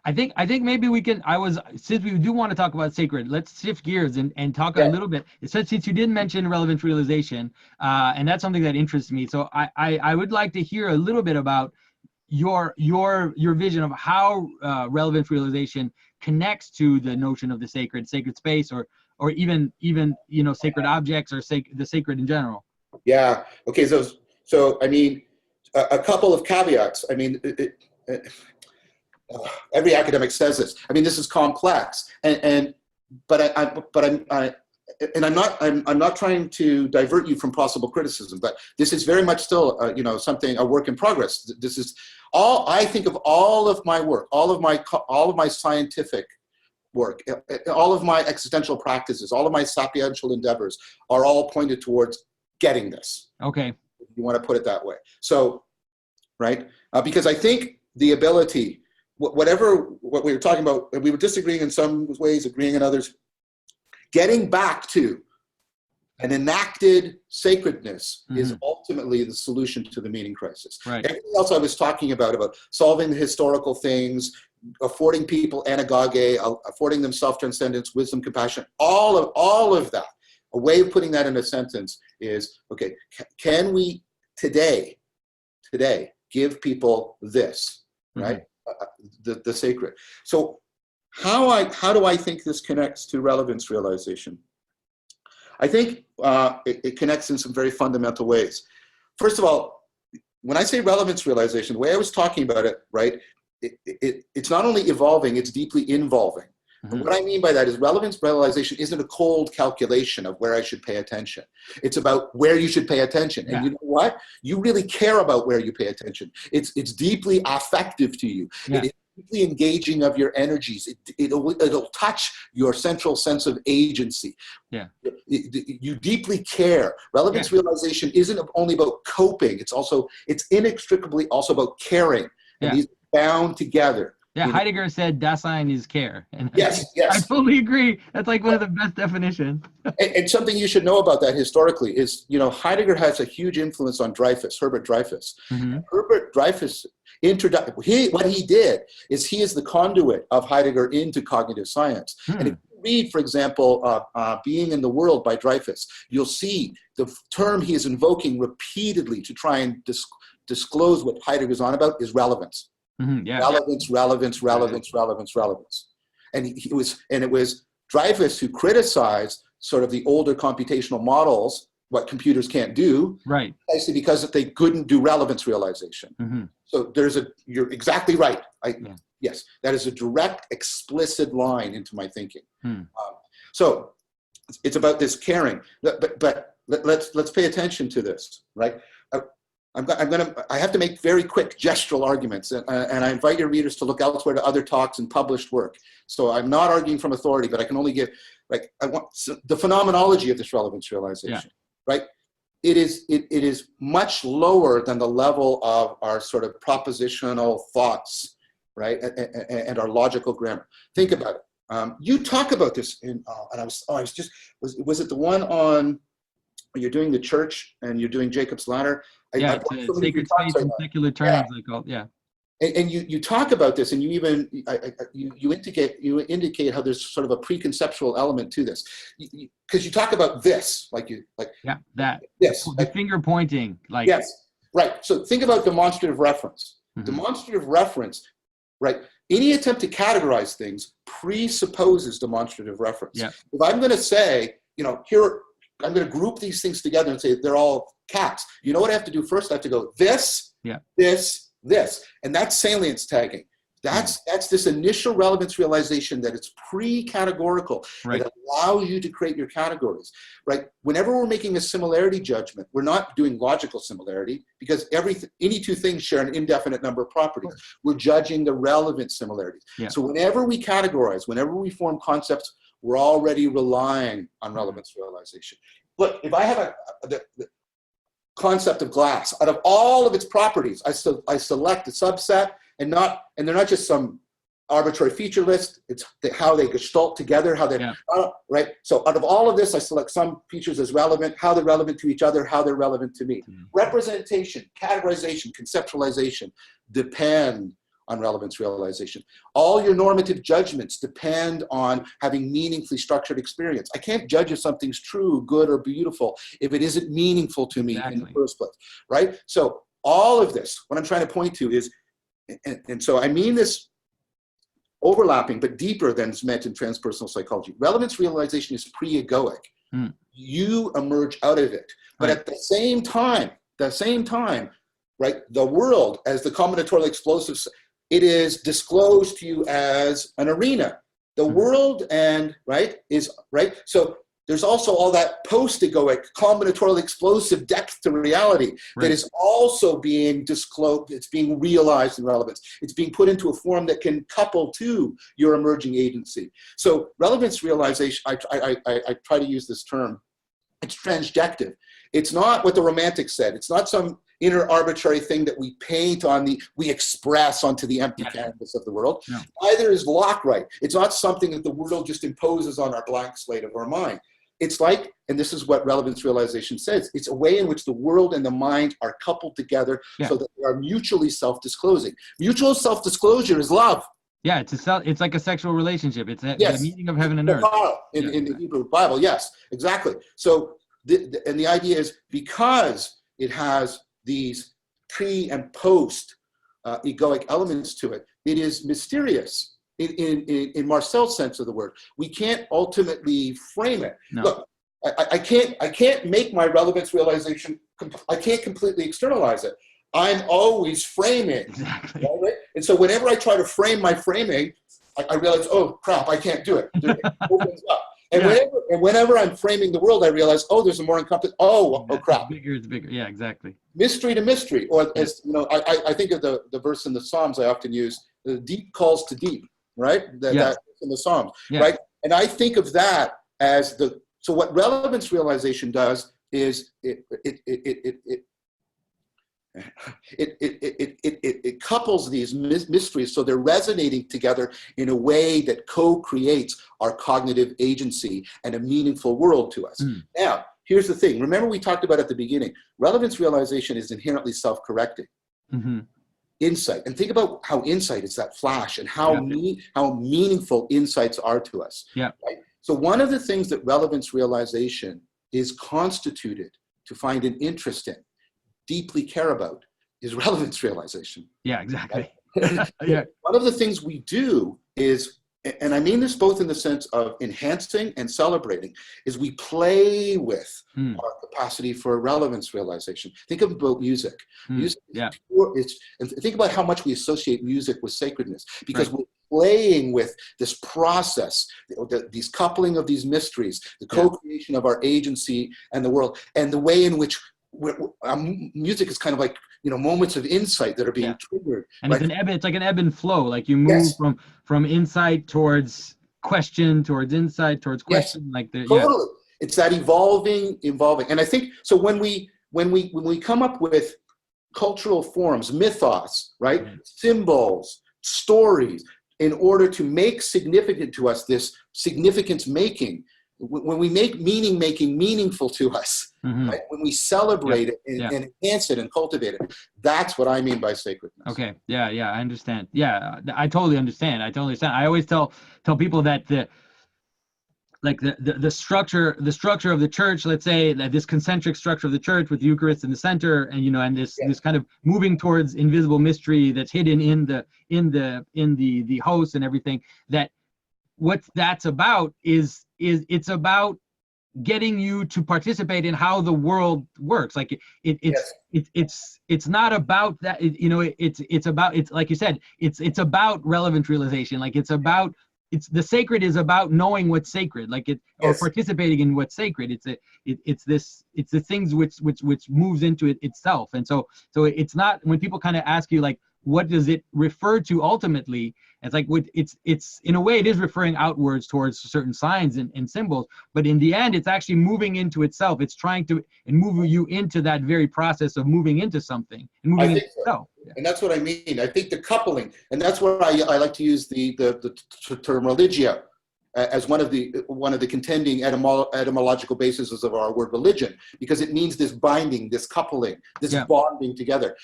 I think maybe we can. Since we do want to talk about sacred, let's shift gears and talk a Yeah. little bit. Since you did mention relevance realization, and that's something that interests me. So I would like to hear a little bit about your vision of how relevance realization connects to the notion of the sacred space, or even sacred objects, or the sacred in general. Yeah. Okay. So I mean, a couple of caveats. I mean, every academic says this. I mean, this is complex, but I'm not trying to divert you from possible criticism, but this is very much still a work in progress. This is all I think of. All of my work, all of my scientific work, all of my existential practices, all of my sapiential endeavors are all pointed towards getting this. Okay. If you want to put it that way. So, right? Because I think the ability, what we were talking about, we were disagreeing in some ways, agreeing in others, getting back to an enacted sacredness is ultimately the solution to the meaning crisis. Right. Everything else I was talking about solving the historical things, affording people anagoge, affording them self-transcendence, wisdom, compassion, all of that. A way of putting that in a sentence is, okay, can we today give people this, right? The sacred. So how do I think this connects to relevance realization? I think it connects in some very fundamental ways. First of all, when I say relevance realization, the way I was talking about it, right, it's not only evolving, it's deeply involving. And what I mean by that is relevance realization isn't a cold calculation of where I should pay attention. It's about where you should pay attention. And you know what? You really care about where you pay attention. It's deeply affective to you. Yeah. It is deeply engaging of your energies. It'll touch your central sense of agency. Yeah. You deeply care. Relevance realization isn't only about coping. It's inextricably also about caring. And these are bound together. Yeah, Heidegger said Dasein is care. And yes. I fully agree. That's like one of the best definitions. and something you should know about that historically is, Heidegger has a huge influence on Dreyfus, Herbert Dreyfus. Herbert Dreyfus, what he did is he is the conduit of Heidegger into cognitive science. And if you read, for example, Being in the World by Dreyfus, you'll see the term he is invoking repeatedly to try and disclose what Heidegger's on about is relevance. Relevance. And it was Dreyfus who criticized sort of the older computational models, what computers can't do, right? Precisely because they couldn't do relevance realization. So you're exactly right. Yes, that is a direct, explicit line into my thinking. So it's about this caring, but let's pay attention to this, right? I have to make very quick gestural arguments, and I invite your readers to look elsewhere to other talks and published work. So I'm not arguing from authority, but I can only give, the phenomenology of this relevance realization, right? It is much lower than the level of our sort of propositional thoughts, right? And our logical grammar. Think about it. You talk about this and was it the one on, you're doing the church and you're doing Jacob's Ladder? Sacred space in secular terms, And you talk about this, and you even you indicate how there's sort of a preconceptual element to this, because you talk about this, the finger pointing, yes, right. So think about demonstrative reference. Demonstrative reference, right? Any attempt to categorize things presupposes demonstrative reference. If I'm going to say, here, I'm going to group these things together and say they're all cats. You know what I have to do first? I have to go this, this, and that's salience tagging. That's this initial relevance realization that it's pre-categorical. Right. It allows you to create your categories, right? Whenever we're making a similarity judgment, we're not doing logical similarity because any two things share an indefinite number of properties. We're judging the relevant similarities. So whenever we categorize, whenever we form concepts, we're already relying on relevance realization. Look, if I have the concept of glass, out of all of its properties, I select a subset, and they're not just some arbitrary feature list. It's how they gestalt together, how they right. So out of all of this, I select some features as relevant, how they're relevant to each other, how they're relevant to me. Representation, categorization, conceptualization depend on relevance realization. All your normative judgments depend on having meaningfully structured experience. I can't judge if something's true, good, or beautiful if it isn't meaningful to me in the first place, right? So all of this, what I'm trying to point to is, and so I mean this overlapping, but deeper than is meant in transpersonal psychology. Relevance realization is pre-egoic. You emerge out of it. But at the same time, right, the world as the combinatorial explosives, it is disclosed to you as an arena. The world so there's also all that post-egoic combinatorial explosive depth to reality that is also being disclosed. It's being realized in relevance. It's being put into a form that can couple to your emerging agency. So relevance realization, I try to use this term, it's transjective. It's not what the Romantics said. It's not some inner arbitrary thing that we paint on we express onto the empty canvas of the world. No. Neither is Lockrite. It's not something that the world just imposes on our blank slate of our mind. It's like, and this is what relevance realization says, it's a way in which the world and the mind are coupled together so that they are mutually self-disclosing. Mutual self-disclosure is love. Yeah, it's like a sexual relationship. It's the meaning of heaven and earth. In the Hebrew Bible, yes, exactly. So, and the idea is because it has these pre and post egoic elements to it, it is mysterious in Marcel's sense of the word. We can't ultimately frame it. No. Look, I can't make my relevance realization, I can't completely externalize it. I'm always framing. Exactly. Right? And so whenever I try to frame my framing, I realize, oh crap, I can't do it. It opens up. And whenever I'm framing the world, I realize, oh, there's a more encompassing, oh crap. It's bigger. Yeah, exactly. Mystery to mystery. Or as you know, I think of the verse in the Psalms I often use, the deep calls to deep, right? That's in the Psalms, right? And I think of that as so what relevance realization does is it couples these mysteries so they're resonating together in a way that co-creates our cognitive agency and a meaningful world to us. Now, here's the thing. Remember we talked about at the beginning, relevance realization is inherently self-correcting. Insight. And think about how insight is that flash and how meaningful insights are to us. Right? So one of the things that relevance realization is constituted to find an interest in, deeply care about, is relevance realization. Yeah, exactly. Right? One of the things we do is, and I mean this both in the sense of enhancing and celebrating, is we play with our capacity for relevance realization. Think about music. Music is pure, and think about how much we associate music with sacredness, because we're playing with this process, these coupling of these mysteries, the co-creation of our agency and the world, and the way in which music is kind of like, moments of insight that are being triggered. And it's like an ebb and flow. Like you move from insight towards question, towards insight, towards question. Totally. It's that evolving. And I think, so when we come up with cultural forms, mythos, right? Symbols, stories, in order to make significant to us this significance making, when we make meaning making meaningful to us, right? When we celebrate it and enhance it and cultivate it, that's what I mean by sacredness. Okay. Yeah. I understand. Yeah, I totally understand. I always tell people that the structure of the church, let's say that this concentric structure of the church with the Eucharist in the center, and and this kind of moving towards invisible mystery that's hidden in the host and everything, that what that's about is it's about getting you to participate in how the world works. Like it's not about that. It's about, it's like you said, it's about relevant realization. Like it's the sacred is about knowing what's sacred, or participating in what's sacred. It's the things which moves into it itself. And so it's not, when people kind of ask you like, what does it refer to ultimately? It's like it's in a way it is referring outwards towards certain signs and symbols, but in the end it's actually moving into itself. It's trying to move you into that very process of moving into something and moving into itself. And that's what I mean. I think the coupling, and that's where I like to use the term religio as one of the contending etymological bases of our word religion, because it means this binding, this coupling, this bonding together.